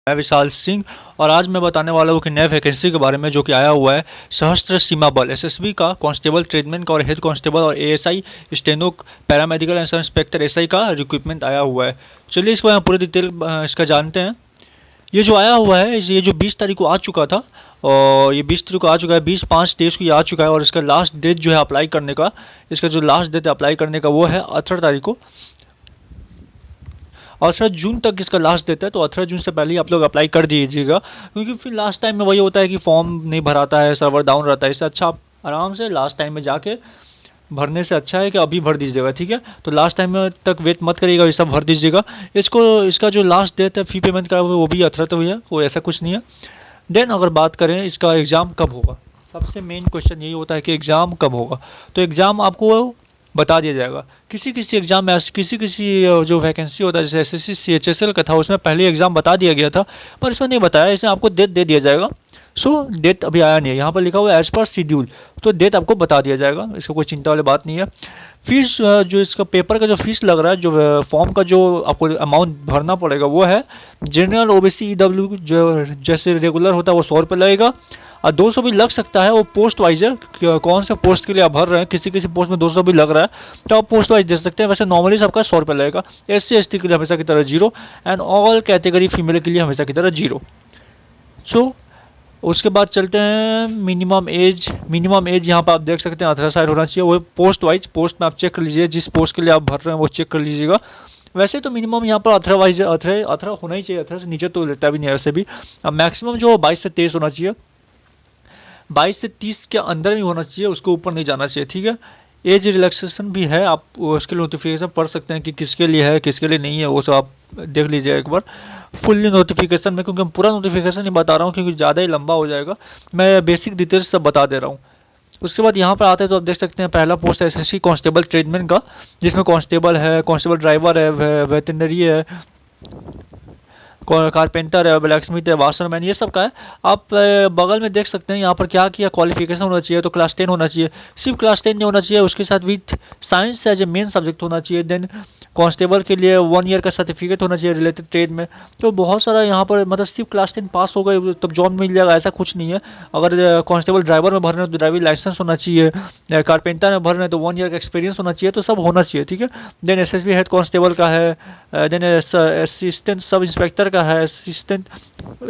मैं विशाल सिंह और आज मैं बताने वाला हूँ कि नए वैकेंसी के बारे में जो कि आया हुआ है सशस्त्र सीमा बल एसएसबी का कांस्टेबल ट्रेडमैन का और हेड कांस्टेबल और ASI steno paramedical and sub inspector SI का रिक्रूटमेंट आया हुआ है। चलिए इसको यहाँ पूरे डिटेल इसका जानते हैं। ये जो आया हुआ है ये जो 20 तारीख को आ चुका था और ये 20 तारीख को आ चुका है, 20/5/23 को ये आ चुका है और इसका लास्ट डेट जो है अप्लाई करने का, इसका जो लास्ट डेट अप्लाई करने का वो है 18 तारीख को। 18 जून तक इसका लास्ट देता है, तो 18 जून से पहले ही आप लोग अप्लाई कर दीजिएगा, क्योंकि फिर लास्ट टाइम में वही होता है कि फॉर्म नहीं भराता है, सर्वर डाउन रहता है। इससे अच्छा आप आराम से लास्ट टाइम में जाके भरने से अच्छा है कि अभी भर दीजिएगा, ठीक है। तो लास्ट टाइम में तक वेट मत करिएगा, ये सब भर दीजिएगा। इसका जो लास्ट डेट है फी पेमेंट का वो भी 18 तो हुई है, वो ऐसा कुछ नहीं है। देन अगर बात करें इसका एग्ज़ाम कब होगा, सबसे मेन क्वेश्चन यही होता है कि एग्ज़ाम कब होगा। तो एग्ज़ाम आपको बता दिया जाएगा। किसी किसी एग्ज़ाम में किसी किसी जो वैकेंसी होता है जैसे एसएससी सीएचएसएल का था, उसमें पहले एग्ज़ाम बता दिया गया था, पर इसमें नहीं बताया, इसमें आपको डेट दे दिया जाएगा। सो डेट अभी आया नहीं है, यहाँ पर लिखा हुआ है एज पर शेड्यूल, तो डेट आपको बता दिया जाएगा, इसका कोई चिंता वाली बात नहीं है। फीस जो इसका पेपर का जो फीस लग रहा है, जो फॉर्म का जो आपको अमाउंट भरना पड़ेगा वो है जनरल ओबीसी ईडब्ल्यू जो जैसे रेगुलर होता है वो 100 रुपये लगेगा, और 200 भी लग सकता है, वो पोस्ट वाइज है, कौन से पोस्ट के लिए आप भर रहे हैं। किसी किसी पोस्ट में 200 भी लग रहा है तो आप पोस्ट वाइज दे सकते हैं। वैसे नॉर्मली सबका 100 रुपये लगेगा। SC ST के लिए हमेशा की तरह 0 एंड ऑल कैटेगरी फीमेल के लिए हमेशा की तरह 0। सो उसके बाद चलते हैं मिनिमम एज यहाँ पर आप देख सकते हैं 18 साल होना चाहिए। वो पोस्ट वाइज, पोस्ट में आप चेक कर लीजिए, जिस पोस्ट के लिए आप भर रहे हैं वो चेक कर लीजिएगा। वैसे तो मिनिमम यहाँ पर 18 वाइज 18 होना ही चाहिए, 18 से नीचे तो लेता भी नहीं है वैसे भी। अब मैक्सिमम जो 22 से 23 होना चाहिए, 22 से 30 के अंदर ही होना चाहिए, उसके ऊपर नहीं जाना चाहिए, ठीक है। एज रिलैक्सेशन भी है, आप उसके लिए नोटिफिकेशन पढ़ सकते हैं कि किसके लिए है किसके लिए नहीं है, वो सब आप देख लीजिए एक बार फुल्ली नोटिफिकेशन में, क्योंकि मैं पूरा नोटिफिकेशन नहीं बता रहा हूँ क्योंकि ज़्यादा ही लंबा हो जाएगा, मैं बेसिक डिटेल्स सब बता दे रहा हूँ। उसके बाद यहाँ पर आते हैं तो आप देख सकते हैं पहला पोस्ट है एसएससी कांस्टेबल ट्रेडमैन का, जिसमें कांस्टेबल है, कांस्टेबल ड्राइवर है, वेटनरी है, कारपेंटर है, ब्लैक स्मिथ है, वाशरमैन, ये सब का है। आप बगल में देख सकते हैं यहाँ पर क्या किया, क्वालिफिकेशन होना चाहिए, तो क्लास 10 होना चाहिए, सिर्फ क्लास 10 नहीं होना चाहिए, उसके साथ with science as a main subject होना चाहिए। देन कांस्टेबल के लिए 1 ईयर का सर्टिफिकेट होना चाहिए रिलेटेड ट्रेड में। तो बहुत सारा यहाँ पर मतलब सिर्फ क्लास 10 पास हो गए तब जॉब मिल जाएगा ऐसा कुछ नहीं है। अगर कांस्टेबल ड्राइवर में भर रहे हैं तो ड्राइविंग लाइसेंस होना चाहिए, कारपेंटर में भर रहे हैं तो 1 ईयर का एक्सपीरियंस होना चाहिए, तो सब होना चाहिए, ठीक है। देन एसएसबी हेड कांस्टेबल का है, देन असिस्टेंट सब इंस्पेक्टर का है, असिस्टेंट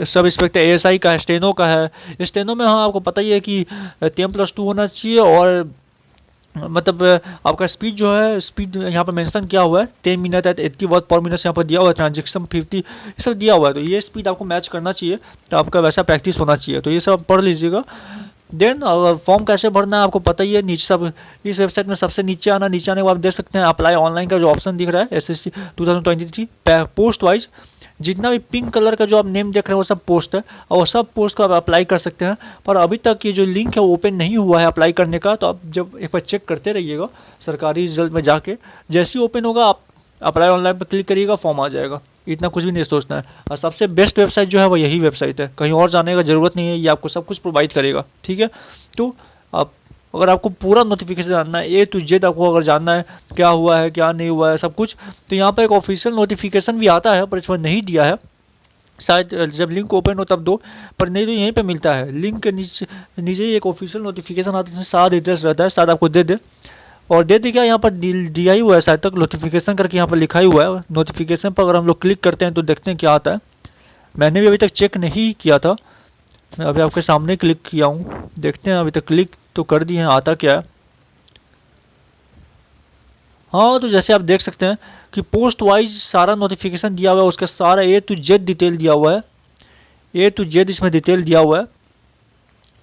सब इंस्पेक्टर एएसआई का है, स्टेनो का है। स्टेनो में हाँ आपको पता ही है कि 10+2 होना चाहिए, और मतलब आपका स्पीड जो है, स्पीड यहाँ पर मेंशन किया हुआ है 10 minute at 80 word per minute यहाँ पर दिया हुआ है, ट्रांजेक्शन 50 ये सब दिया हुआ है, तो ये स्पीड आपको मैच करना चाहिए, तो आपका वैसा प्रैक्टिस होना चाहिए, तो ये सब पढ़ लीजिएगा। देन फॉर्म कैसे भरना है आपको पता ही है, नीचे सब इस वेबसाइट में सबसे नीचे आना, नीचे आने के बाद आप देख सकते हैं अप्लाई ऑनलाइन का जो ऑप्शन दिख रहा है एसएससी 2023 पोस्ट वाइज, जितना भी पिंक कलर का जो आप नेम देख रहे हैं वो सब पोस्ट है, और सब पोस्ट को आप अप्लाई कर सकते हैं। पर अभी तक ये जो लिंक है वो ओपन नहीं हुआ है अप्लाई करने का, तो आप जब एक बार चेक करते रहिएगा सरकारी रिजल्ट में जाके, जैसे ही ओपन होगा आप अप्लाई ऑनलाइन पर क्लिक करिएगा, फॉर्म आ जाएगा। इतना कुछ भी नहीं सोचना है, और सबसे बेस्ट वेबसाइट जो है वो यही वेबसाइट है, कहीं और जाने का ज़रूरत नहीं है, ये आपको सब कुछ प्रोवाइड करेगा, ठीक है। तो आप अगर आपको पूरा नोटिफिकेशन जानना है, A to Z आपको अगर जानना है क्या हुआ है क्या नहीं हुआ है सब कुछ, तो यहाँ पर एक ऑफिशियल नोटिफिकेशन भी आता है, पर इसमें नहीं दिया है शायद, जब लिंक ओपन हो तब दो, पर नहीं तो यहीं पे मिलता है लिंक के नीचे ही एक ऑफिशियल नोटिफिकेशन आता है, सारा डिटेल्स रहता है, शायद आपको दे दे, और दे दिया यहाँ पर दिया ही हुआ है शायद तक नोटिफिकेशन करके यहाँ पर लिखा ही हुआ है। नोटिफिकेशन पर अगर हम लोग क्लिक करते हैं तो देखते हैं क्या आता है। मैंने भी अभी तक चेक नहीं किया था, मैं अभी आपके सामने क्लिक किया हूँ, देखते हैं। अभी तक क्लिक तो कर दिए हैं, आता क्या है। हाँ, तो जैसे आप देख सकते हैं कि पोस्ट वाइज सारा नोटिफिकेशन दिया हुआ है, उसका सारा A to Z डिटेल दिया हुआ है, A to Z इसमें डिटेल दिया हुआ है,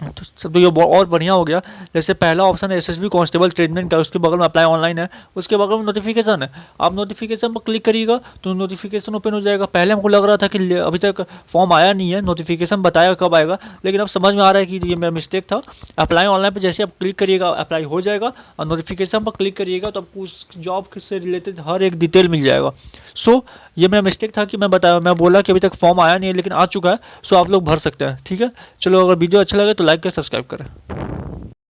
तो सब तो ये और बढ़िया हो गया। जैसे पहला ऑप्शन है एसएसबी कांस्टेबल ट्रेडमैन का, उसके बगल में अप्लाई ऑनलाइन है, उसके बगल में नोटिफिकेशन है, आप नोटिफिकेशन पर क्लिक करिएगा तो नोटिफिकेशन ओपन हो जाएगा। पहले हमको लग रहा था कि अभी तक फॉर्म आया नहीं है, नोटिफिकेशन बताया कब आएगा, लेकिन अब समझ में आ रहा है कि ये मेरा मिस्टेक था। अप्लाई ऑनलाइन पर जैसे आप क्लिक करिएगा अप्लाई हो जाएगा, और नोटिफिकेशन पर क्लिक करिएगा तो आपको उस जॉब से रिलेटेड हर एक डिटेल मिल जाएगा। सो ये मेरा मिस्टेक था कि मैं बोला कि अभी तक फॉर्म आया नहीं है, लेकिन आ चुका है, सो आप लोग भर सकते हैं, ठीक है। चलो अगर वीडियो अच्छा लगे तो लाइक कर सब्सक्राइब करें।